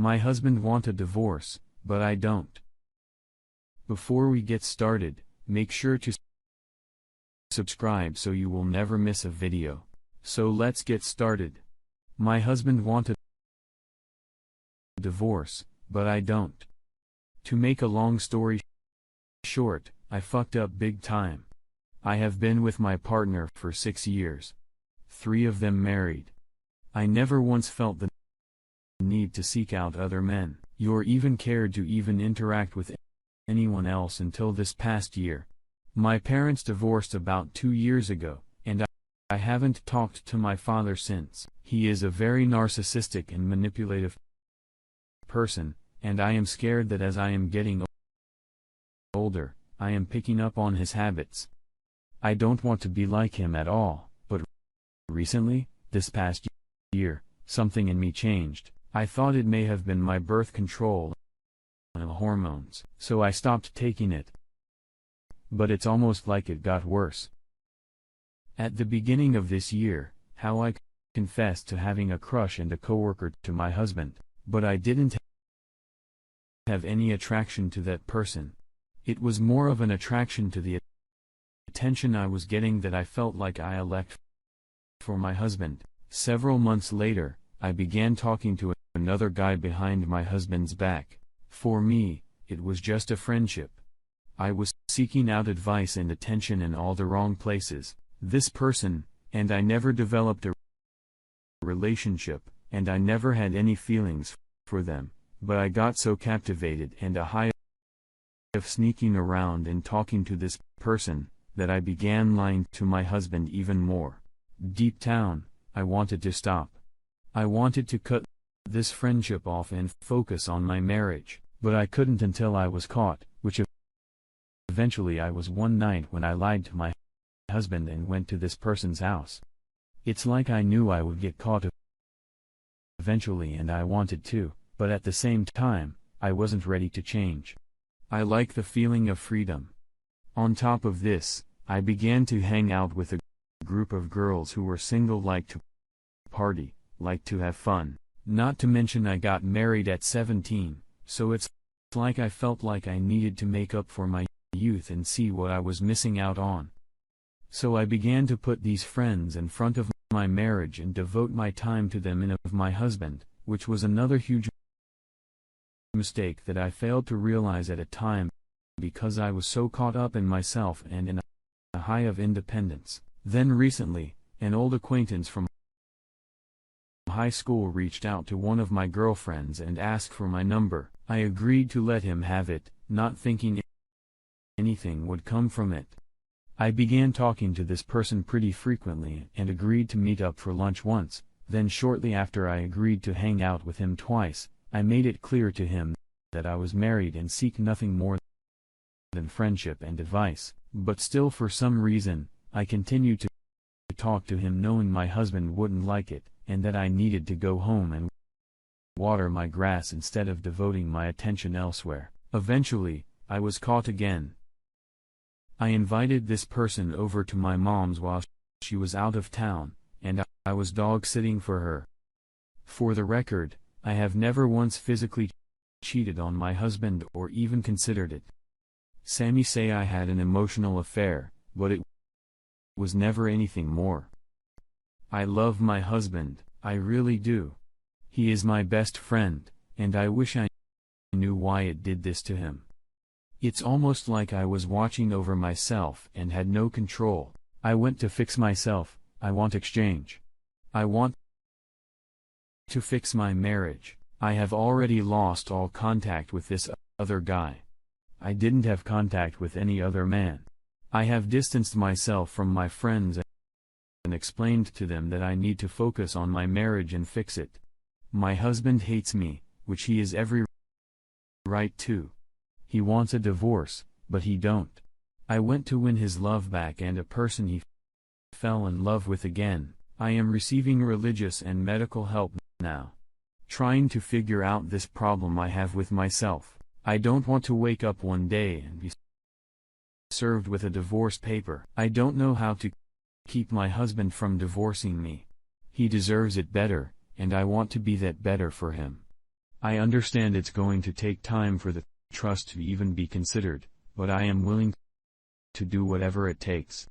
My husband wants a divorce, but I don't. Before we get started, make sure to subscribe so you will never miss a video. So let's get started. My husband wants a divorce, but I don't. To make a long story short, I fucked up big time. I have been with my partner for 6 years. 3 of them married. I never once felt the need to seek out other men, or even cared to even interact with anyone else until this past year. My parents divorced about 2 years ago, and I haven't talked to my father since. He is a very narcissistic and manipulative person, and I am scared that as I am getting older, I am picking up on his habits. I don't want to be like him at all, but recently, this past year, something in me changed. I thought it may have been my birth control and hormones, so I stopped taking it. But it's almost like it got worse. At the beginning of this year, how I confessed to having a crush and a coworker to my husband, but I didn't have any attraction to that person. It was more of an attraction to the attention I was getting that I felt like I elect for my husband. Several months later, I began talking to another guy behind my husband's back. For me, it was just a friendship. I was seeking out advice and attention in all the wrong places. This person, and I never developed a relationship, and I never had any feelings for them, but I got so captivated and a high of sneaking around and talking to this person, that I began lying to my husband even more. Deep down, I wanted to stop. I wanted to cut this friendship off and focus on my marriage, but I couldn't until I was caught, which eventually I was one night when I lied to my husband and went to this person's house. It's like I knew I would get caught eventually and I wanted to, but at the same time, I wasn't ready to change. I like the feeling of freedom. On top of this, I began to hang out with a group of girls who were single, like to party, like to have fun. Not to mention I got married at 17, so it's like I felt like I needed to make up for my youth and see what I was missing out on. So I began to put these friends in front of my marriage and devote my time to them and of my husband, which was another huge mistake that I failed to realize at a time, because I was so caught up in myself and in a high of independence. Then recently, an old acquaintance from high school reached out to one of my girlfriends and asked for my number. I agreed to let him have it, not thinking anything would come from it. I began talking to this person pretty frequently and agreed to meet up for lunch once. Then shortly after I agreed to hang out with him twice. I made it clear to him that I was married and seek nothing more than friendship and advice, but still for some reason, I continued to talk to him knowing my husband wouldn't like it, and that I needed to go home and water my grass instead of devoting my attention elsewhere. Eventually, I was caught again. I invited this person over to my mom's while she was out of town, and I was dog-sitting for her. For the record, I have never once physically cheated on my husband or even considered it. Sammy say I had an emotional affair, but it was never anything more. I love my husband, I really do. He is my best friend, and I wish I knew why it did this to him. It's almost like I was watching over myself and had no control. I went to fix myself, I want exchange. I want to fix my marriage. I have already lost all contact with this other guy. I didn't have contact with any other man. I have distanced myself from my friends and explained to them that I need to focus on my marriage and fix it. My husband hates me, which he is every right to. He wants a divorce, but he don't. I went to win his love back and a person he fell in love with again. I am receiving religious and medical help now. Trying to figure out this problem I have with myself. I don't want to wake up one day and be served with a divorce paper. I don't know how to keep my husband from divorcing me. He deserves it better, and I want to be that better for him. I understand it's going to take time for the trust to even be considered, but I am willing to do whatever it takes.